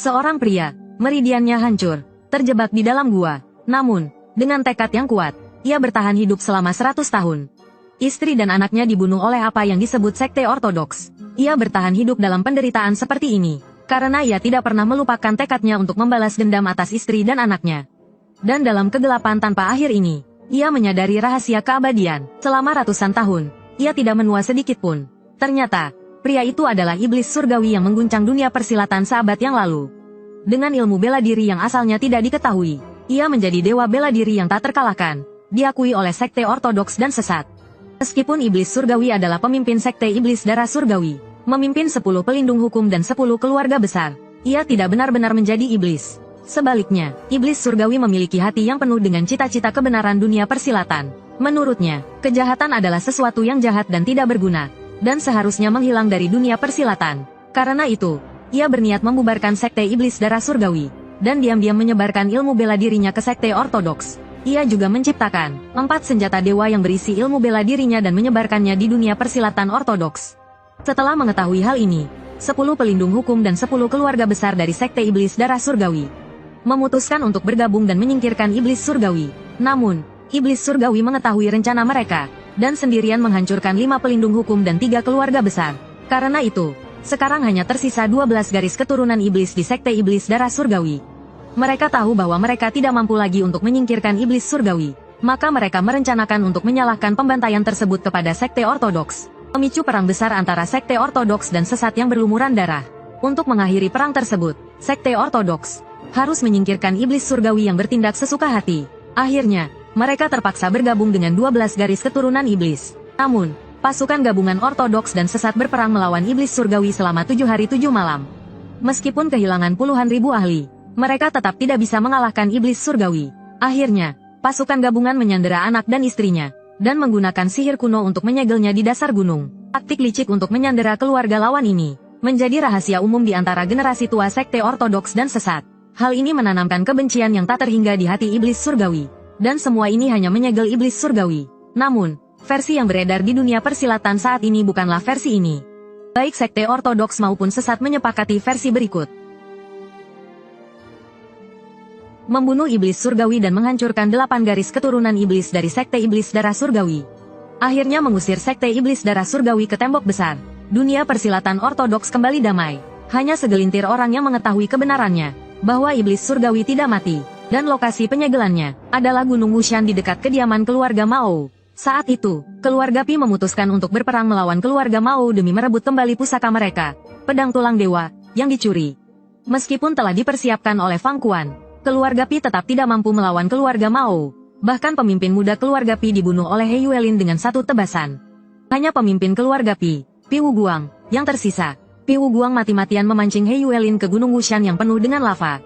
Seorang pria, meridiannya hancur, terjebak di dalam gua. Namun, dengan tekad yang kuat, ia bertahan hidup selama 100 tahun. Istri dan anaknya dibunuh oleh apa yang disebut sekte ortodoks. Ia bertahan hidup dalam penderitaan seperti ini, karena ia tidak pernah melupakan tekadnya untuk membalas dendam atas istri dan anaknya. Dan dalam kegelapan tanpa akhir ini, ia menyadari rahasia keabadian. Selama ratusan tahun, ia tidak menua sedikit pun. Ternyata, pria itu adalah iblis surgawi yang mengguncang dunia persilatan seabad yang lalu. Dengan ilmu bela diri yang asalnya tidak diketahui, ia menjadi dewa bela diri yang tak terkalahkan, diakui oleh sekte ortodoks dan sesat. Meskipun iblis surgawi adalah pemimpin sekte iblis darah surgawi, memimpin 10 pelindung hukum dan 10 keluarga besar, ia tidak benar-benar menjadi iblis. Sebaliknya, iblis surgawi memiliki hati yang penuh dengan cita-cita kebenaran dunia persilatan. Menurutnya, kejahatan adalah sesuatu yang jahat dan tidak berguna, dan seharusnya menghilang dari dunia persilatan. Karena itu, ia berniat membubarkan sekte iblis darah surgawi, dan diam-diam menyebarkan ilmu bela dirinya ke sekte ortodoks. Ia juga menciptakan 4 senjata dewa yang berisi ilmu bela dirinya dan menyebarkannya di dunia persilatan ortodoks. Setelah mengetahui hal ini, 10 pelindung hukum dan 10 keluarga besar dari sekte iblis darah surgawi memutuskan untuk bergabung dan menyingkirkan iblis surgawi. Namun, iblis surgawi mengetahui rencana mereka, dan sendirian menghancurkan 5 pelindung hukum dan 3 keluarga besar. Karena itu, sekarang hanya tersisa 12 garis keturunan iblis di sekte iblis darah surgawi. Mereka tahu bahwa mereka tidak mampu lagi untuk menyingkirkan iblis surgawi, maka mereka merencanakan untuk menyalahkan pembantaian tersebut kepada sekte ortodoks, memicu perang besar antara sekte ortodoks dan sesat yang berlumuran darah. Untuk mengakhiri perang tersebut, sekte ortodoks harus menyingkirkan iblis surgawi yang bertindak sesuka hati. Akhirnya, mereka terpaksa bergabung dengan 12 garis keturunan iblis. Namun, pasukan gabungan ortodoks dan sesat berperang melawan iblis surgawi selama 7 hari 7 malam. Meskipun kehilangan puluhan ribu ahli, mereka tetap tidak bisa mengalahkan iblis surgawi. Akhirnya, pasukan gabungan menyandera anak dan istrinya, dan menggunakan sihir kuno untuk menyegelnya di dasar gunung. Taktik licik untuk menyandera keluarga lawan ini menjadi rahasia umum di antara generasi tua sekte ortodoks dan sesat. Hal ini menanamkan kebencian yang tak terhingga di hati iblis surgawi. Dan semua ini hanya menyegel iblis surgawi. Namun, versi yang beredar di dunia persilatan saat ini bukanlah versi ini. Baik sekte ortodoks maupun sesat menyepakati versi berikut. Membunuh iblis surgawi dan menghancurkan 8 garis keturunan iblis dari sekte iblis darah surgawi. Akhirnya mengusir sekte iblis darah surgawi ke tembok besar. Dunia persilatan ortodoks kembali damai. Hanya segelintir orang yang mengetahui kebenarannya, bahwa iblis surgawi tidak mati, dan lokasi penyegelannya adalah Gunung Wushan di dekat kediaman keluarga Mao. Saat itu, keluarga Pi memutuskan untuk berperang melawan keluarga Mao demi merebut kembali pusaka mereka, pedang tulang dewa, yang dicuri. Meskipun telah dipersiapkan oleh Fang Quan, keluarga Pi tetap tidak mampu melawan keluarga Mao. Bahkan pemimpin muda keluarga Pi dibunuh oleh He Yuelin dengan satu tebasan. Hanya pemimpin keluarga Pi, Pi Wuguang, yang tersisa. Pi Wuguang mati-matian memancing He Yuelin ke Gunung Wushan yang penuh dengan lava.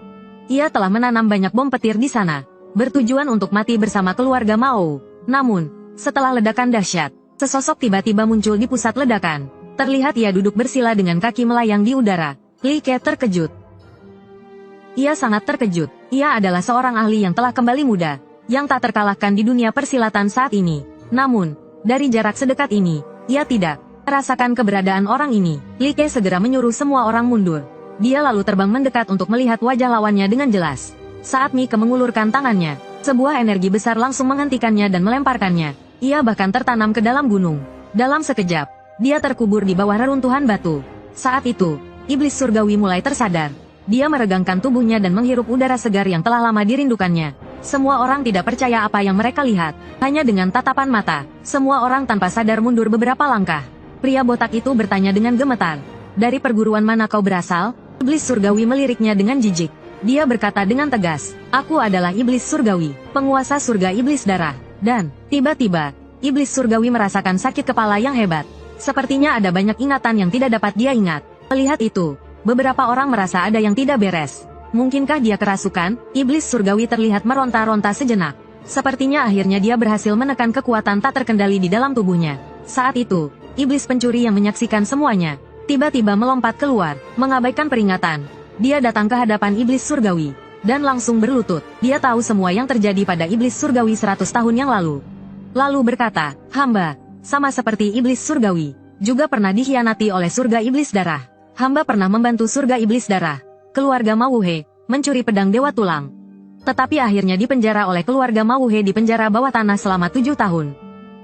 Ia telah menanam banyak bom petir di sana, bertujuan untuk mati bersama keluarga Mao. Namun, setelah ledakan dahsyat, sesosok tiba-tiba muncul di pusat ledakan. Terlihat ia duduk bersila dengan kaki melayang di udara. Li Ke terkejut. Ia sangat terkejut. Ia adalah seorang ahli yang telah kembali muda, yang tak terkalahkan di dunia persilatan saat ini. Namun, dari jarak sedekat ini, ia tidak merasakan keberadaan orang ini. Li Ke segera menyuruh semua orang mundur. Dia lalu terbang mendekat untuk melihat wajah lawannya dengan jelas. Saat Mi Ke mengulurkan tangannya, sebuah energi besar langsung menghentikannya dan melemparkannya. Ia bahkan tertanam ke dalam gunung. Dalam sekejap, dia terkubur di bawah reruntuhan batu. Saat itu, iblis surgawi mulai tersadar. Dia meregangkan tubuhnya dan menghirup udara segar yang telah lama dirindukannya. Semua orang tidak percaya apa yang mereka lihat. Hanya dengan tatapan mata, semua orang tanpa sadar mundur beberapa langkah. Pria botak itu bertanya dengan gemetar. Dari perguruan mana kau berasal? Iblis surgawi meliriknya dengan jijik. Dia berkata dengan tegas, aku adalah iblis surgawi, penguasa surga iblis darah. Dan, tiba-tiba, iblis surgawi merasakan sakit kepala yang hebat. Sepertinya ada banyak ingatan yang tidak dapat dia ingat. Melihat itu, beberapa orang merasa ada yang tidak beres. Mungkinkah dia kerasukan? Iblis surgawi terlihat meronta-ronta sejenak. Sepertinya akhirnya dia berhasil menekan kekuatan tak terkendali di dalam tubuhnya. Saat itu, iblis pencuri yang menyaksikan semuanya, tiba-tiba melompat keluar, mengabaikan peringatan. Dia datang ke hadapan iblis surgawi, dan langsung berlutut. Dia tahu semua yang terjadi pada iblis surgawi 100 tahun yang lalu. Lalu berkata, hamba, sama seperti iblis surgawi, juga pernah dikhianati oleh surga iblis darah. Hamba pernah membantu surga iblis darah. keluarga Mawuhe, mencuri pedang Dewa Tulang. Tetapi akhirnya dipenjara oleh keluarga Mawuhe di penjara bawah tanah selama 7 tahun.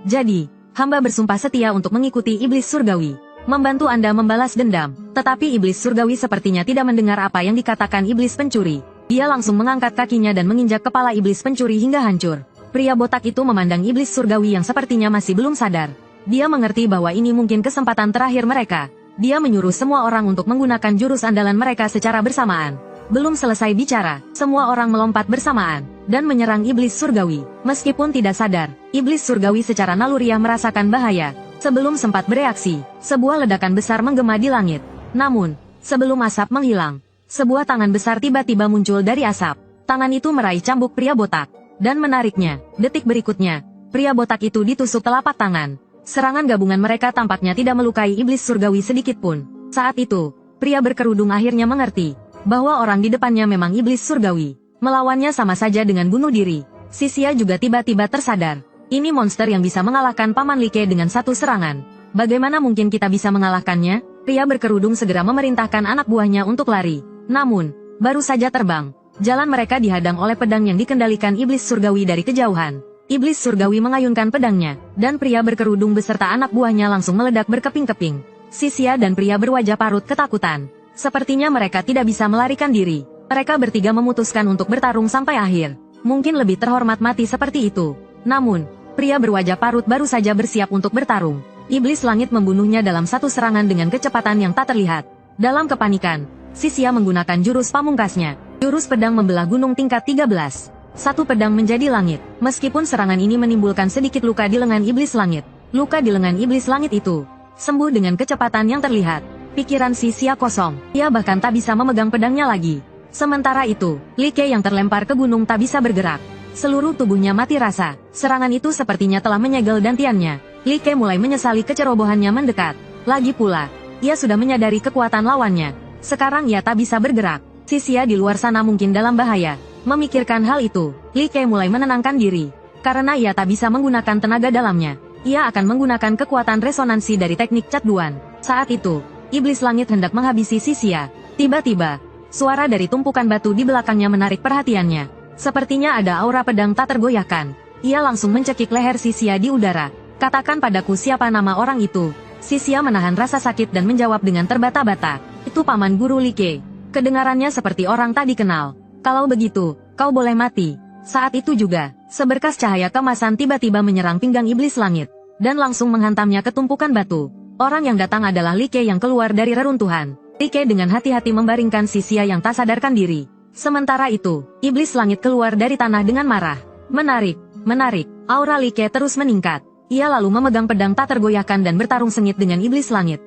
Jadi, hamba bersumpah setia untuk mengikuti iblis surgawi, membantu Anda membalas dendam. Tetapi iblis surgawi sepertinya tidak mendengar apa yang dikatakan iblis pencuri. Dia langsung mengangkat kakinya dan menginjak kepala iblis pencuri hingga hancur. Pria botak itu memandang iblis surgawi yang sepertinya masih belum sadar. Dia mengerti bahwa ini mungkin kesempatan terakhir mereka. Dia menyuruh semua orang untuk menggunakan jurus andalan mereka secara bersamaan. Belum selesai bicara, semua orang melompat bersamaan dan menyerang iblis surgawi. Meskipun tidak sadar, iblis surgawi secara naluriah merasakan bahaya. Sebelum sempat bereaksi, sebuah ledakan besar menggema di langit. Namun, sebelum asap menghilang, sebuah tangan besar tiba-tiba muncul dari asap. Tangan itu meraih cambuk pria botak dan menariknya. Detik berikutnya, pria botak itu ditusuk telapak tangan. Serangan gabungan mereka tampaknya tidak melukai iblis surgawi sedikit pun. Saat itu, pria berkerudung akhirnya mengerti bahwa orang di depannya memang iblis surgawi. Melawannya sama saja dengan bunuh diri. Sisia juga tiba-tiba tersadar. Ini monster yang bisa mengalahkan Paman Like dengan satu serangan. Bagaimana mungkin kita bisa mengalahkannya? Pria berkerudung segera memerintahkan anak buahnya untuk lari. Namun, baru saja terbang, jalan mereka dihadang oleh pedang yang dikendalikan iblis surgawi dari kejauhan. Iblis surgawi mengayunkan pedangnya, dan pria berkerudung beserta anak buahnya langsung meledak berkeping-keping. Sisia dan pria berwajah parut ketakutan. Sepertinya mereka tidak bisa melarikan diri. Mereka bertiga memutuskan untuk bertarung sampai akhir. Mungkin lebih terhormat mati seperti itu. Namun, pria berwajah parut baru saja bersiap untuk bertarung. Iblis langit membunuhnya dalam satu serangan dengan kecepatan yang tak terlihat. Dalam kepanikan, Sisia menggunakan jurus pamungkasnya. Jurus pedang membelah gunung tingkat 13. Satu pedang menjadi langit. Meskipun serangan ini menimbulkan sedikit luka di lengan iblis langit, luka di lengan iblis langit itu sembuh dengan kecepatan yang terlihat. Pikiran Sisia kosong. Ia bahkan tak bisa memegang pedangnya lagi. Sementara itu, Like yang terlempar ke gunung tak bisa bergerak. Seluruh tubuhnya mati rasa. Serangan itu sepertinya telah menyegel dantiannya. Like mulai menyesali kecerobohannya mendekat. Lagi pula, ia sudah menyadari kekuatan lawannya. Sekarang ia tak bisa bergerak. Sisia di luar sana mungkin dalam bahaya. Memikirkan hal itu, Like mulai menenangkan diri. Karena ia tak bisa menggunakan tenaga dalamnya, ia akan menggunakan kekuatan resonansi dari teknik Catduan. Saat itu, iblis langit hendak menghabisi Sisia. Tiba-tiba, suara dari tumpukan batu di belakangnya menarik perhatiannya. Sepertinya ada aura pedang tak tergoyahkan. Ia langsung mencekik leher Sisia di udara. Katakan padaku siapa nama orang itu. Sisia menahan rasa sakit dan menjawab dengan terbata-bata. Itu Paman Guru Like. Kedengarannya seperti orang tak dikenal. Kalau begitu, kau boleh mati. Saat itu juga, seberkas cahaya kemasan tiba-tiba menyerang pinggang iblis langit, dan langsung menghantamnya ke tumpukan batu. Orang yang datang adalah Like yang keluar dari reruntuhan. Like dengan hati-hati membaringkan Sisia yang tak sadarkan diri. Sementara itu, iblis langit keluar dari tanah dengan marah. Menarik. Aura Like terus meningkat. Ia lalu memegang pedang tak tergoyahkan dan bertarung sengit dengan iblis langit.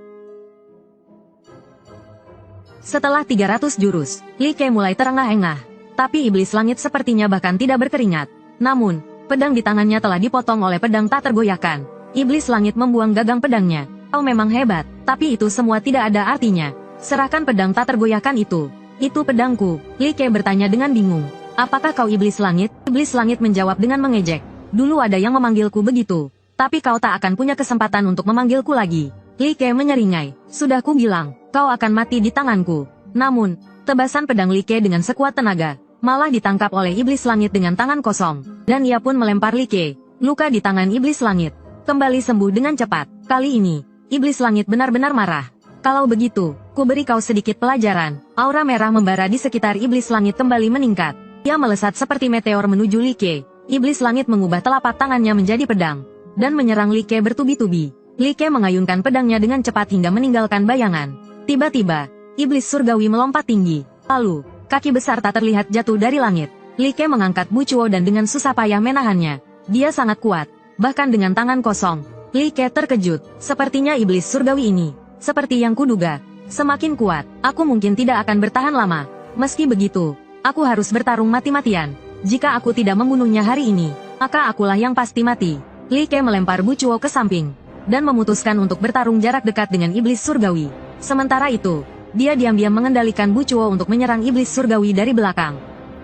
Setelah 300 jurus, Like mulai terengah-engah. Tapi iblis langit sepertinya bahkan tidak berkeringat. Namun, pedang di tangannya telah dipotong oleh pedang tak tergoyahkan. Iblis langit membuang gagang pedangnya. Kau memang hebat, tapi itu semua tidak ada artinya. Serahkan pedang tak tergoyahkan itu. Itu pedangku. Like bertanya dengan bingung. Apakah kau iblis langit? Iblis langit menjawab dengan mengejek. Dulu ada yang memanggilku begitu. Tapi kau tak akan punya kesempatan untuk memanggilku lagi. Like menyeringai. Sudah ku bilang, kau akan mati di tanganku. Namun, tebasan pedang Like dengan sekuat tenaga malah ditangkap oleh iblis langit dengan tangan kosong. Dan ia pun melempar Like. Luka di tangan iblis langit kembali sembuh dengan cepat. Kali ini, iblis langit benar-benar marah. Kalau begitu, ku beri kau sedikit pelajaran. Aura merah membara di sekitar iblis langit kembali meningkat. Ia melesat seperti meteor menuju Like. Iblis langit mengubah telapak tangannya menjadi pedang dan menyerang Like bertubi-tubi. Like mengayunkan pedangnya dengan cepat hingga meninggalkan bayangan. Tiba-tiba, iblis surgawi melompat tinggi. Lalu, kaki besar tak terlihat jatuh dari langit. Like mengangkat Bucuo dan dengan susah payah menahannya. Dia sangat kuat, bahkan dengan tangan kosong. Like terkejut. Sepertinya iblis surgawi ini, seperti yang kuduga, semakin kuat. Aku mungkin tidak akan bertahan lama. Meski begitu, aku harus bertarung mati-matian. Jika aku tidak membunuhnya hari ini, maka akulah yang pasti mati. Like melempar Bucuo ke samping dan memutuskan untuk bertarung jarak dekat dengan iblis surgawi. Sementara itu, dia diam-diam mengendalikan Bucuo untuk menyerang iblis surgawi dari belakang.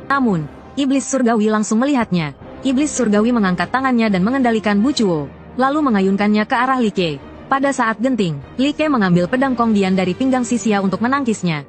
Namun, iblis surgawi langsung melihatnya. Iblis surgawi mengangkat tangannya dan mengendalikan Bucuo, lalu mengayunkannya ke arah Like. Pada saat genting, Like mengambil pedang Kongdian dari pinggang Sisia untuk menangkisnya.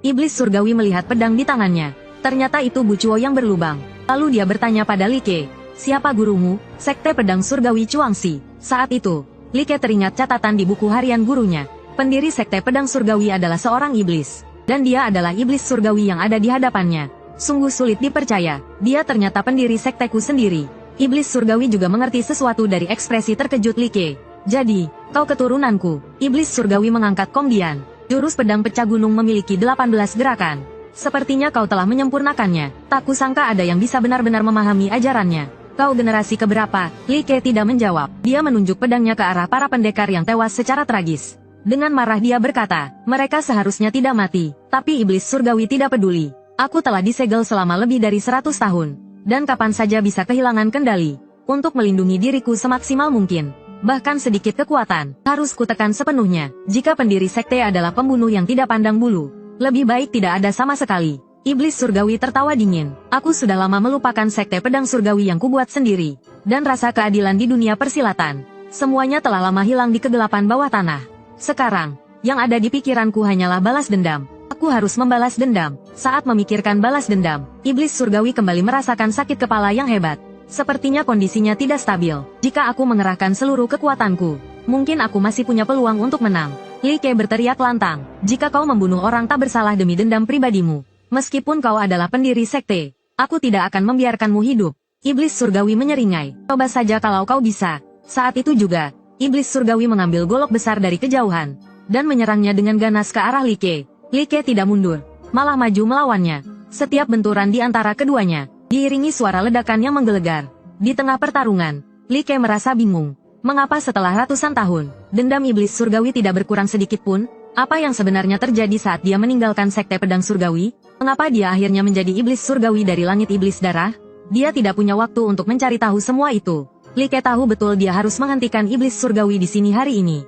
Iblis surgawi melihat pedang di tangannya. Ternyata itu Bucuo yang berlubang. Lalu dia bertanya pada Li Ke, "Siapa gurumu?" "Sekte Pedang Surgawi Chuangxi." Saat itu, Li Ke teringat catatan di buku harian gurunya. Pendiri Sekte Pedang Surgawi adalah seorang iblis. Dan dia adalah iblis surgawi yang ada di hadapannya. Sungguh sulit dipercaya, dia ternyata pendiri sekteku sendiri. Iblis surgawi juga mengerti sesuatu dari ekspresi terkejut Li Ke. "Jadi, kau keturunanku." Iblis surgawi mengangkat Kongdian. "Jurus pedang pecah gunung memiliki 18 gerakan. Sepertinya kau telah menyempurnakannya. Tak kusangka ada yang bisa benar-benar memahami ajarannya. Kau generasi keberapa?" Li Ke tidak menjawab. Dia menunjuk pedangnya ke arah para pendekar yang tewas secara tragis. Dengan marah dia berkata, "Mereka seharusnya tidak mati, tapi iblis surgawi tidak peduli. Aku telah disegel selama lebih dari 100 tahun. Dan kapan saja bisa kehilangan kendali. Untuk melindungi diriku semaksimal mungkin. Bahkan sedikit kekuatan, harus kutekan sepenuhnya. Jika pendiri sekte adalah pembunuh yang tidak pandang bulu, lebih baik tidak ada sama sekali." Iblis surgawi tertawa dingin. "Aku sudah lama melupakan sekte pedang surgawi yang kubuat sendiri. Dan rasa keadilan di dunia persilatan. Semuanya telah lama hilang di kegelapan bawah tanah. Sekarang, yang ada di pikiranku hanyalah balas dendam. Aku harus membalas dendam." Saat memikirkan balas dendam, iblis surgawi kembali merasakan sakit kepala yang hebat. Sepertinya kondisinya tidak stabil. "Jika aku mengerahkan seluruh kekuatanku, mungkin aku masih punya peluang untuk menang." Li Ke berteriak lantang, "Jika kau membunuh orang tak bersalah demi dendam pribadimu, meskipun kau adalah pendiri sekte, aku tidak akan membiarkanmu hidup." Iblis surgawi menyeringai, "Coba saja kalau kau bisa." Saat itu juga, iblis surgawi mengambil golok besar dari kejauhan, dan menyerangnya dengan ganas ke arah Li Ke. Li Ke tidak mundur, malah maju melawannya. Setiap benturan di antara keduanya, diiringi suara ledakan yang menggelegar. Di tengah pertarungan, Li Ke merasa bingung. Mengapa setelah ratusan tahun, dendam iblis surgawi tidak berkurang sedikit pun? Apa yang sebenarnya terjadi saat dia meninggalkan sekte pedang surgawi? Mengapa dia akhirnya menjadi iblis surgawi dari langit iblis darah? Dia tidak punya waktu untuk mencari tahu semua itu. Li Ke tahu betul dia harus menghentikan iblis surgawi di sini hari ini.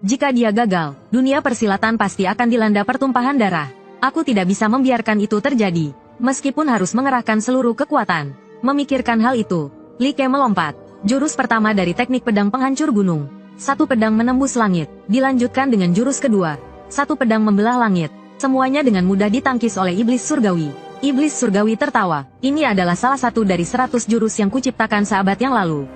Jika dia gagal, dunia persilatan pasti akan dilanda pertumpahan darah. Aku tidak bisa membiarkan itu terjadi, meskipun harus mengerahkan seluruh kekuatan. Memikirkan hal itu, Li Ke melompat. Jurus pertama dari teknik pedang penghancur gunung. Satu pedang menembus langit, dilanjutkan dengan jurus kedua. Satu pedang membelah langit. Semuanya dengan mudah ditangkis oleh iblis surgawi. Iblis surgawi tertawa. "Ini adalah salah satu dari 100 jurus yang kuciptakan seabad yang lalu.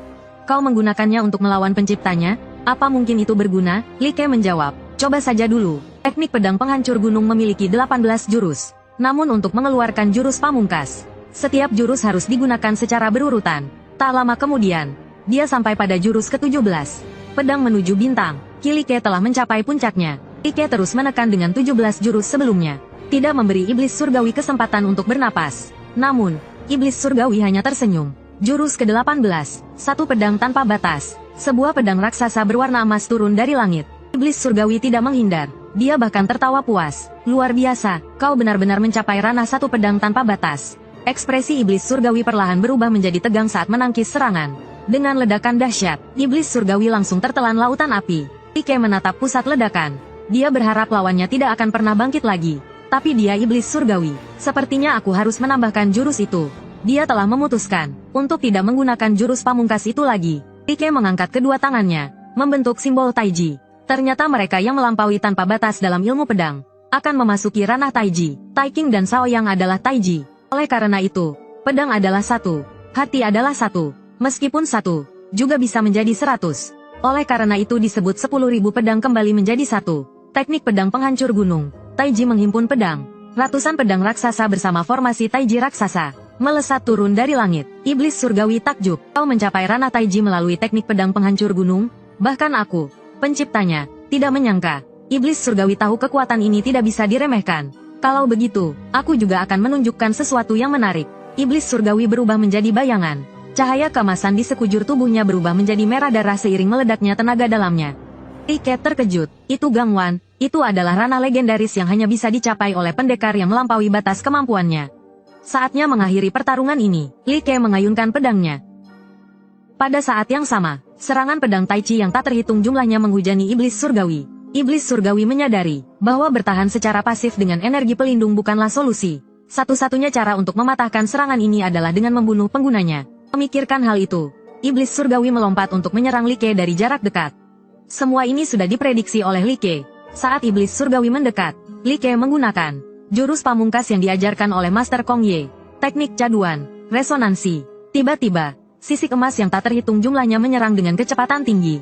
Kau menggunakannya untuk melawan penciptanya? Apa mungkin itu berguna?" Li Ke menjawab, "Coba saja dulu." Teknik pedang penghancur gunung memiliki 18 jurus. Namun untuk mengeluarkan jurus pamungkas, setiap jurus harus digunakan secara berurutan. Tak lama kemudian, dia sampai pada jurus ke-17. Pedang menuju bintang. Li Ke telah mencapai puncaknya. Li Ke terus menekan dengan 17 jurus sebelumnya. Tidak memberi iblis surgawi kesempatan untuk bernapas. Namun, iblis surgawi hanya tersenyum. Jurus ke-18. Satu pedang tanpa batas. Sebuah pedang raksasa berwarna emas turun dari langit. Iblis surgawi tidak menghindar. Dia bahkan tertawa puas. "Luar biasa, kau benar-benar mencapai ranah satu pedang tanpa batas." Ekspresi iblis surgawi perlahan berubah menjadi tegang saat menangkis serangan. Dengan ledakan dahsyat, iblis surgawi langsung tertelan lautan api. Li Ke menatap pusat ledakan. Dia berharap lawannya tidak akan pernah bangkit lagi. Tapi dia iblis surgawi. "Sepertinya aku harus menambahkan jurus itu." Dia telah memutuskan untuk tidak menggunakan jurus pamungkas itu lagi. Li Ke mengangkat kedua tangannya, membentuk simbol Taiji. Ternyata mereka yang melampaui tanpa batas dalam ilmu pedang akan memasuki ranah Taiji. Taiking dan Shaoyang adalah Taiji. Oleh karena itu, pedang adalah satu, hati adalah satu. Meskipun satu, juga bisa menjadi 100. Oleh karena itu disebut 10.000 pedang kembali menjadi satu. Teknik pedang penghancur gunung. Taiji menghimpun pedang. Ratusan pedang raksasa bersama formasi Taiji raksasa melesat turun dari langit. Iblis surgawi takjub. "Kau mencapai ranah Taiji melalui teknik pedang penghancur gunung? Bahkan aku, penciptanya, tidak menyangka." Iblis surgawi tahu kekuatan ini tidak bisa diremehkan. "Kalau begitu, aku juga akan menunjukkan sesuatu yang menarik." Iblis surgawi berubah menjadi bayangan. Cahaya keemasan di sekujur tubuhnya berubah menjadi merah darah seiring meledaknya tenaga dalamnya. Li Ke terkejut. Itu gangguan, itu adalah ranah legendaris yang hanya bisa dicapai oleh pendekar yang melampaui batas kemampuannya. Saatnya mengakhiri pertarungan ini. Li Ke mengayunkan pedangnya. Pada saat yang sama, serangan pedang Taichi yang tak terhitung jumlahnya menghujani iblis surgawi. Iblis surgawi menyadari bahwa bertahan secara pasif dengan energi pelindung bukanlah solusi. Satu-satunya cara untuk mematahkan serangan ini adalah dengan membunuh penggunanya. Memikirkan hal itu, iblis surgawi melompat untuk menyerang Li Ke dari jarak dekat. Semua ini sudah diprediksi oleh Li Ke. Saat iblis surgawi mendekat, Li Ke menggunakan Jurus pamungkas yang diajarkan oleh Master Kong Ye. Teknik caduan, resonansi. Tiba-tiba, sisik emas yang tak terhitung jumlahnya menyerang dengan kecepatan tinggi.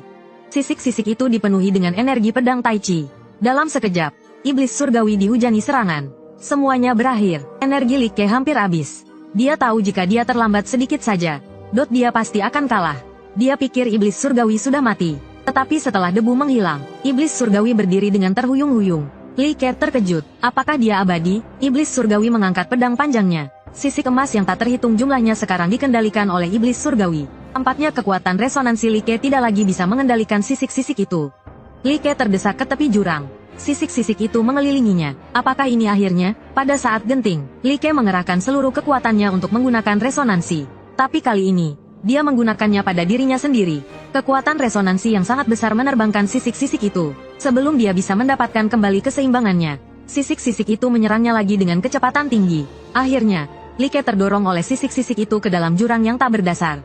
Sisik-sisik itu dipenuhi dengan energi pedang Tai Chi. Dalam sekejap, iblis surgawi dihujani serangan. Semuanya berakhir. Energi Li Ke hampir habis. Dia tahu jika dia terlambat sedikit saja, dia pasti akan kalah. Dia pikir iblis surgawi sudah mati. Tetapi setelah debu menghilang, iblis surgawi berdiri dengan terhuyung-huyung. Li Ke terkejut. Apakah dia abadi? Iblis surgawi mengangkat pedang panjangnya. Sisik emas yang tak terhitung jumlahnya sekarang dikendalikan oleh iblis surgawi. Tampaknya kekuatan resonansi Li Ke tidak lagi bisa mengendalikan sisik-sisik itu. Li Ke terdesak ke tepi jurang. Sisik-sisik itu mengelilinginya. Apakah ini akhirnya? Pada saat genting, Li Ke mengerahkan seluruh kekuatannya untuk menggunakan resonansi. Tapi kali ini, dia menggunakannya pada dirinya sendiri. Kekuatan resonansi yang sangat besar menerbangkan sisik-sisik itu. Sebelum dia bisa mendapatkan kembali keseimbangannya, sisik-sisik itu menyerangnya lagi dengan kecepatan tinggi. Akhirnya, Li Ke terdorong oleh sisik-sisik itu ke dalam jurang yang tak berdasar.